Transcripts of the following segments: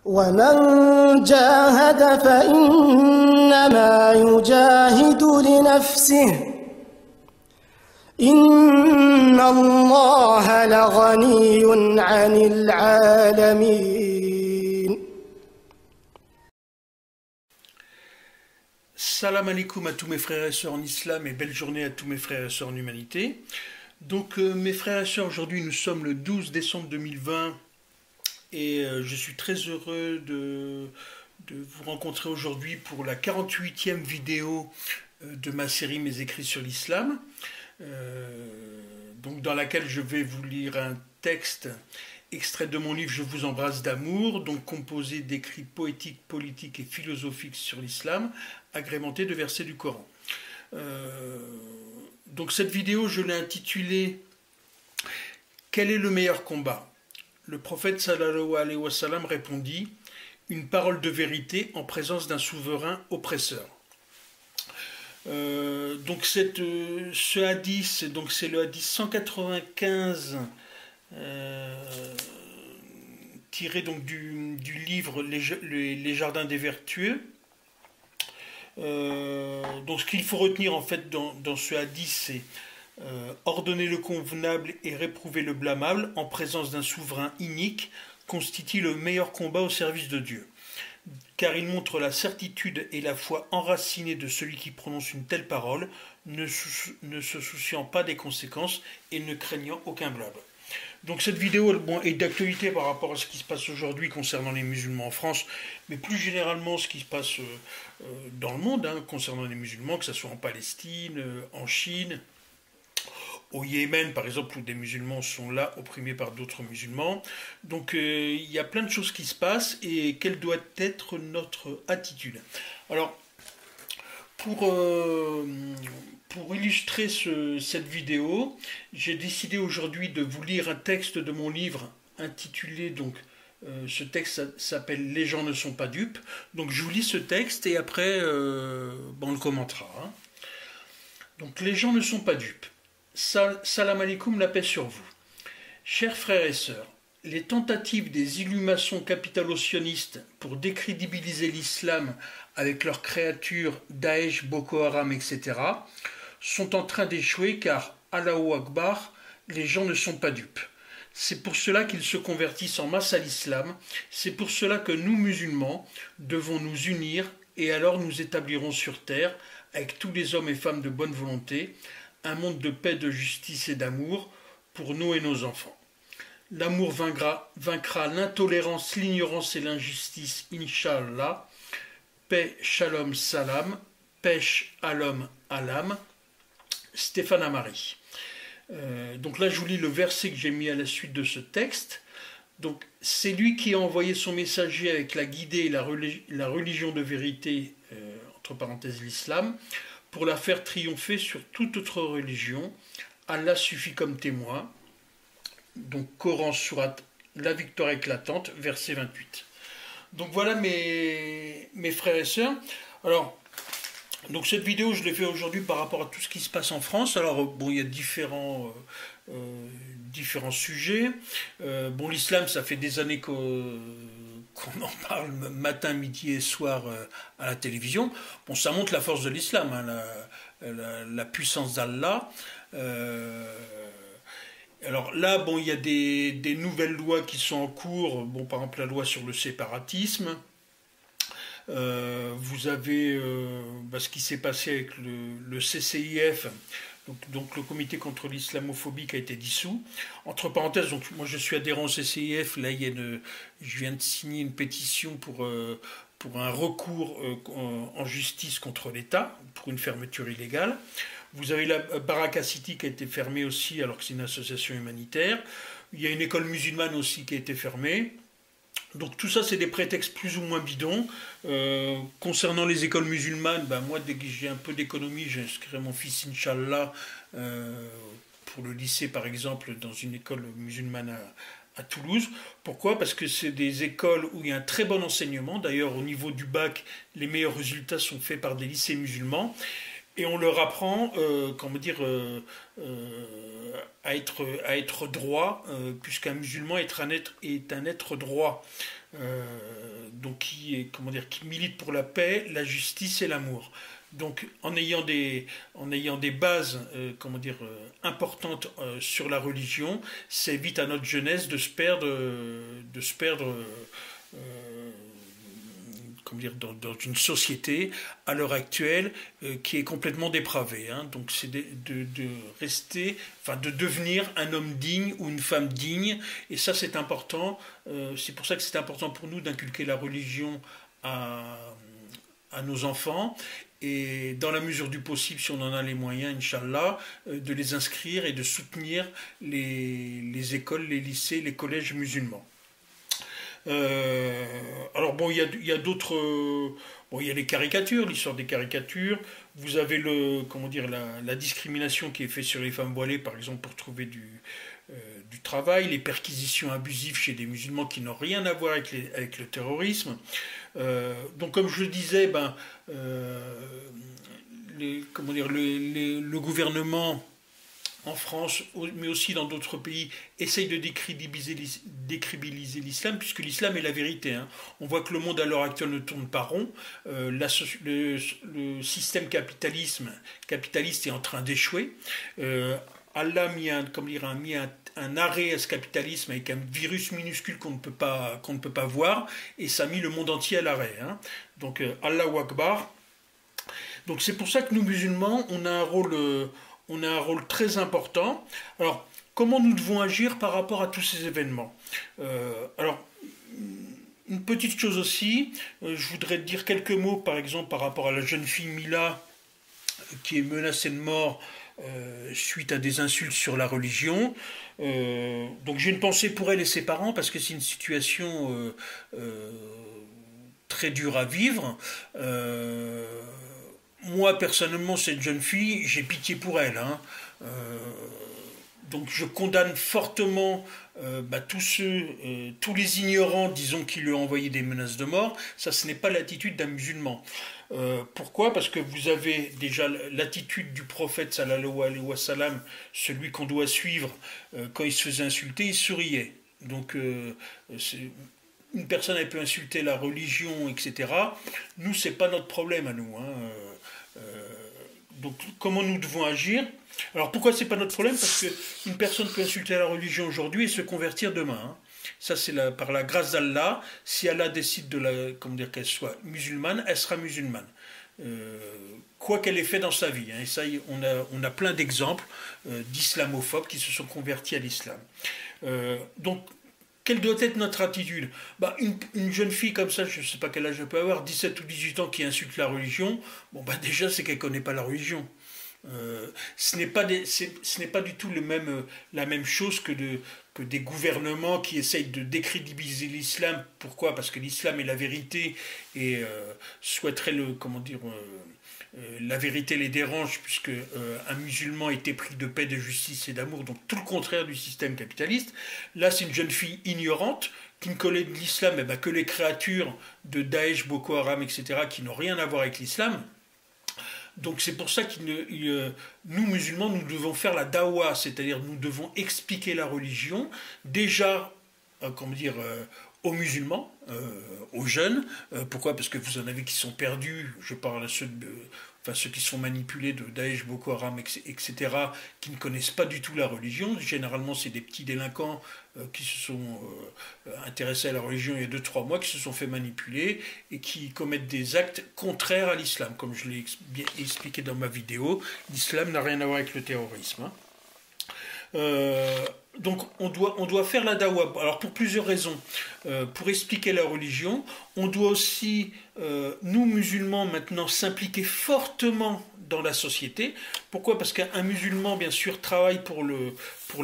ومن جاهد فإنما يجاهد لنفسه إن الله لغني عن العالمين. Salam alaikum à tous mes frères et sœurs en islam et belle journée à tous mes frères et sœurs en humanité. Donc mes frères et sœurs, aujourd'hui nous sommes le 12 décembre 2020 et je suis très heureux de vous rencontrer aujourd'hui pour la 48e vidéo de ma série Mes écrits sur l'islam, donc dans laquelle je vais vous lire un texte extrait de mon livre Je vous embrasse d'amour, donc composé d'écrits poétiques, politiques et philosophiques sur l'islam, agrémenté de versets du Coran. Donc cette vidéo, je l'ai intitulée « Quel est le meilleur combat ?» Le prophète sallallahu alayhi wa sallam répondit « Une parole de vérité en présence d'un souverain oppresseur ». Donc ce hadith, c'est le hadith 195 tiré donc du livre Les Jardins des Vertueux. Donc ce qu'il faut retenir en fait dans ce hadith, c'est ordonner le convenable et réprouver le blâmable en présence d'un souverain inique constitue le meilleur combat au service de Dieu, car il montre la certitude et la foi enracinée de celui qui prononce une telle parole, ne se souciant pas des conséquences et ne craignant aucun blâme. Donc cette vidéo est d'actualité par rapport à ce qui se passe aujourd'hui concernant les musulmans en France, mais plus généralement ce qui se passe dans le monde concernant les musulmans, que ce soit en Palestine, en Chine, au Yémen par exemple, où des musulmans sont là opprimés par d'autres musulmans. Donc il y a plein de choses qui se passent et quelle doit être notre attitude. Alors pour illustrer cette vidéo, j'ai décidé aujourd'hui de vous lire un texte de mon livre intitulé, ce texte s'appelle « Les gens ne sont pas dupes ». Donc je vous lis ce texte et après on le commentera. Donc les gens ne sont pas dupes. Salam alaikum, la paix sur vous. Chers frères et sœurs, les tentatives des illuminations capitalo-sionistes pour décrédibiliser l'islam avec leurs créatures Daesh, Boko Haram, etc. sont en train d'échouer car, Allahu Akbar, les gens ne sont pas dupes. C'est pour cela qu'ils se convertissent en masse à l'islam, c'est pour cela que nous musulmans devons nous unir et alors nous établirons sur terre, avec tous les hommes et femmes de bonne volonté, un monde de paix, de justice et d'amour pour nous et nos enfants. L'amour vaincra l'intolérance, l'ignorance et l'injustice, Inch'Allah. Paix, shalom, salam, pêche à l'homme, à l'âme. Stéphane Amari. Donc là, je vous lis le verset que j'ai mis à la suite de ce texte. Donc, c'est lui qui a envoyé son messager avec la guidée et la religion de vérité, entre parenthèses l'islam, pour la faire triompher sur toute autre religion. Allah suffit comme témoin. Donc, Coran, sourate, la victoire éclatante, verset 28. Donc voilà mes frères et sœurs. Alors, donc cette vidéo, je l'ai fait aujourd'hui par rapport à tout ce qui se passe en France. Alors, bon, il y a différents sujets. L'islam, ça fait des années qu'on en parle matin, midi et soir à la télévision. Bon, ça montre la force de l'islam, la puissance d'Allah. Alors là, il y a des nouvelles lois qui sont en cours. Par exemple, la loi sur le séparatisme. Vous avez ce qui s'est passé avec le CCIF, donc le comité contre l'islamophobie qui a été dissous. Entre parenthèses, donc moi je suis adhérent au CCIF. Là, je viens de signer une pétition pour un recours en justice contre l'État pour une fermeture illégale. Vous avez la Baraka City qui a été fermée aussi, alors que c'est une association humanitaire. Il y a une école musulmane aussi qui a été fermée. Donc tout ça, c'est des prétextes plus ou moins bidons. Concernant les écoles musulmanes, moi, dès que j'ai un peu d'économie, j'inscrirai mon fils, Inch'Allah, pour le lycée, par exemple, dans une école musulmane à Toulouse. Pourquoi? Parce que c'est des écoles où il y a un très bon enseignement. D'ailleurs, au niveau du bac, les meilleurs résultats sont faits par des lycées musulmans. et on leur apprend, comment dire, à être droit, puisqu'un musulman est un être droit, donc comment dire, qui milite pour la paix, la justice et l'amour. Donc en ayant des bases comment dire, importantes sur la religion, ça évite à notre jeunesse de se perdre comment dire, dans une société à l'heure actuelle qui est complètement dépravée. Hein. Donc c'est de rester, enfin de devenir un homme digne ou une femme digne, et ça c'est important. C'est pour ça que c'est important pour nous d'inculquer la religion à nos enfants, et dans la mesure du possible, si on en a les moyens, Inch'Allah, de les inscrire et de soutenir les écoles, les lycées, les collèges musulmans. Alors bon, il y a d'autres. Bon, il y a les caricatures, l'histoire des caricatures. Vous avez comment dire, la discrimination qui est faite sur les femmes voilées, par exemple, pour trouver du travail, les perquisitions abusives chez des musulmans qui n'ont rien à voir avec le terrorisme. Donc, comme je le disais, comment dire, le gouvernement en France, mais aussi dans d'autres pays, essaye de décrédibiliser l'islam, puisque l'islam est la vérité. Hein. On voit que le monde à l'heure actuelle ne tourne pas rond. Le système capitaliste est en train d'échouer. Allah a mis un arrêt à ce capitalisme avec un virus minuscule qu'on ne peut pas voir, et ça a mis le monde entier à l'arrêt. Hein. Donc Allahu Akbar. Donc c'est pour ça que nous musulmans, on a un rôle très important. Alors, comment nous devons agir par rapport à tous ces événements? Alors, une petite chose aussi, je voudrais dire quelques mots, par exemple, par rapport à la jeune fille Mila, qui est menacée de mort suite à des insultes sur la religion. Donc j'ai une pensée pour elle et ses parents, parce que c'est une situation très dure à vivre. Moi, personnellement, cette jeune fille, j'ai pitié pour elle. Hein. Donc je condamne fortement tous les ignorants, disons, qui lui ont envoyé des menaces de mort. Ça, ce n'est pas l'attitude d'un musulman. Pourquoi? Parce que vous avez déjà l'attitude du prophète, sallallahu alayhi wa sallam, celui qu'on doit suivre. Quand il se faisait insulter, il souriait. Donc une personne, elle peut insulter la religion, etc. Nous, c'est pas notre problème à nous. Hein. Donc comment nous devons agir? Alors pourquoi c'est pas notre problème? Parce qu'une personne peut insulter la religion aujourd'hui et se convertir demain. Hein. Ça c'est par la grâce d'Allah. Si Allah décide comment dire, qu'elle soit musulmane, elle sera musulmane. Quoi qu'elle ait fait dans sa vie. Hein. Et ça, on a plein d'exemples d'islamophobes qui se sont convertis à l'islam. Donc quelle doit être notre attitude? Une jeune fille comme ça, je ne sais pas quel âge elle peut avoir, 17 ou 18 ans, qui insulte la religion, déjà c'est qu'elle ne connaît pas la religion. Ce n'est pas du tout la même chose que des gouvernements qui essayent de décrédibiliser l'islam. Pourquoi? Parce que l'islam est la vérité et souhaiterait comment dire, la vérité les dérange, puisque un musulman était pris de paix, de justice et d'amour, donc tout le contraire du système capitaliste. Là, c'est une jeune fille ignorante qui ne connaît de l'islam que les créatures de Daesh, Boko Haram, etc., qui n'ont rien à voir avec l'islam. Donc c'est pour ça que nous, musulmans, nous devons faire la dawa, c'est-à-dire nous devons expliquer la religion, déjà, comment dire, aux musulmans, aux jeunes. Pourquoi? Parce que vous en avez qui sont perdus, je parle à ceux qui sont manipulés de Daesh, Boko Haram, etc., qui ne connaissent pas du tout la religion. Généralement, c'est des petits délinquants qui se sont intéressés à la religion il y a 2-3 mois, qui se sont fait manipuler et qui commettent des actes contraires à l'islam. Comme je l'ai bien expliqué dans ma vidéo, l'islam n'a rien à voir avec le terrorisme. Hein. Donc on doit faire la dawa. Alors pour plusieurs raisons. Pour expliquer la religion, on doit aussi, nous musulmans maintenant, s'impliquer fortement dans la société. Pourquoi? Parce qu'un musulman, bien sûr, travaille pour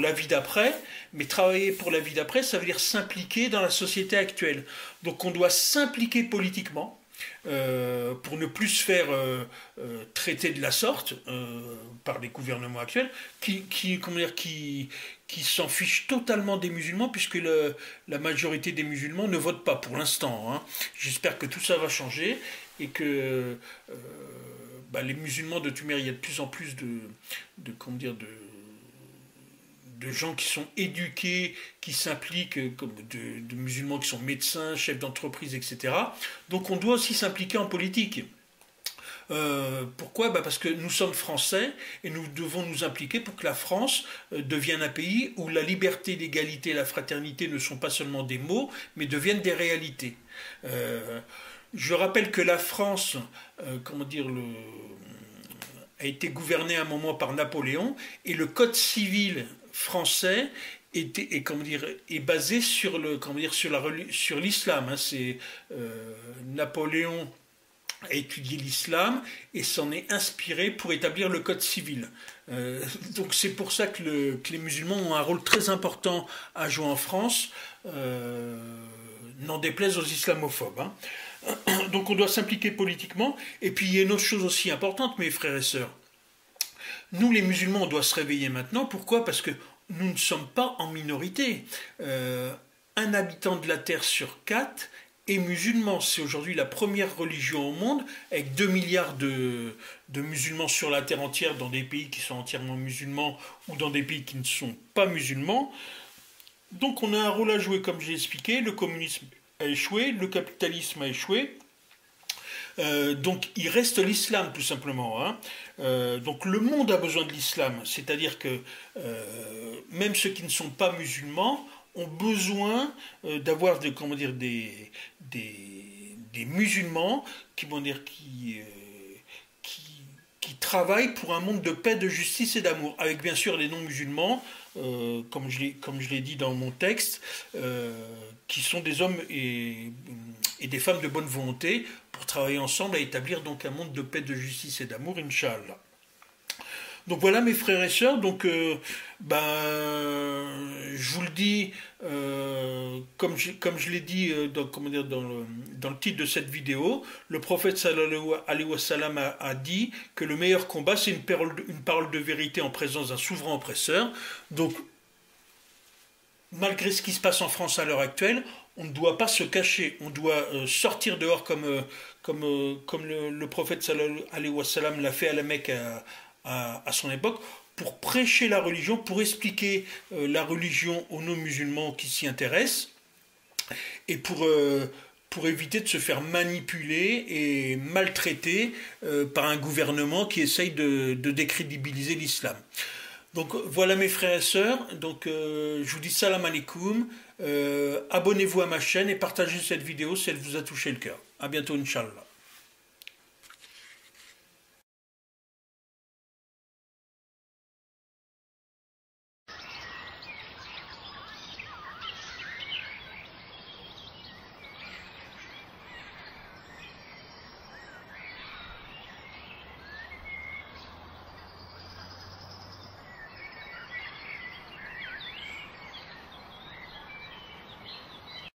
la vie d'après, mais travailler pour la vie d'après, ça veut dire s'impliquer dans la société actuelle. Donc on doit s'impliquer politiquement. Pour ne plus se faire traiter de la sorte par les gouvernements actuels qui s'en fichent totalement des musulmans, puisque la majorité des musulmans ne votent pas pour l'instant. Hein. J'espère que tout ça va changer et que les musulmans de toute manière, il y a de plus en plus comment dire, de gens qui sont éduqués, qui s'impliquent, comme de musulmans qui sont médecins, chefs d'entreprise, etc. Donc on doit aussi s'impliquer en politique. Pourquoi? Parce que nous sommes français et nous devons nous impliquer pour que la France devienne un pays où la liberté, l'égalité et la fraternité ne sont pas seulement des mots, mais deviennent des réalités. Je rappelle que la France, comment dire, a été gouvernée à un moment par Napoléon, et le code civil français est basé sur sur l'islam. Hein. C'est Napoléon a étudié l'islam et s'en est inspiré pour établir le code civil. Donc c'est pour ça que les musulmans ont un rôle très important à jouer en France, n'en déplaise aux islamophobes. Hein. Donc on doit s'impliquer politiquement. Et puis il y a une autre chose aussi importante, mes frères et sœurs. Nous les musulmans, on doit se réveiller maintenant. Pourquoi? Parce que nous ne sommes pas en minorité. Un habitant de la Terre sur 4 est musulman. C'est aujourd'hui la première religion au monde, avec 2 milliards de musulmans sur la Terre entière, dans des pays qui sont entièrement musulmans ou dans des pays qui ne sont pas musulmans. Donc on a un rôle à jouer, comme j'ai expliqué. Le communisme a échoué, le capitalisme a échoué. Donc il reste l'islam tout simplement. Hein. Donc le monde a besoin de l'islam, c'est-à-dire que même ceux qui ne sont pas musulmans ont besoin d'avoir des musulmans qui travaillent pour un monde de paix, de justice et d'amour, avec bien sûr les non-musulmans, comme je l'ai dit dans mon texte, qui sont des hommes et des femmes de bonne volonté pour travailler ensemble à établir donc un monde de paix, de justice et d'amour, Inch'Allah. Donc voilà mes frères et sœurs, donc je vous le dis, comme je l'ai dit dans le titre de cette vidéo, le prophète sallallahu alayhi wa sallam a dit que le meilleur combat c'est une parole de vérité en présence d'un souverain oppresseur. Donc malgré ce qui se passe en France à l'heure actuelle, on ne doit pas se cacher, on doit sortir dehors comme le prophète sallallahu alayhi wa sallam l'a fait à la Mecque à son époque, pour prêcher la religion, pour expliquer la religion aux non-musulmans qui s'y intéressent, et pour éviter de se faire manipuler et maltraiter par un gouvernement qui essaye de décrédibiliser l'islam. Donc voilà mes frères et sœurs, donc je vous dis salam alaikum, abonnez-vous à ma chaîne et partagez cette vidéo si elle vous a touché le cœur. À bientôt, Inch'Allah.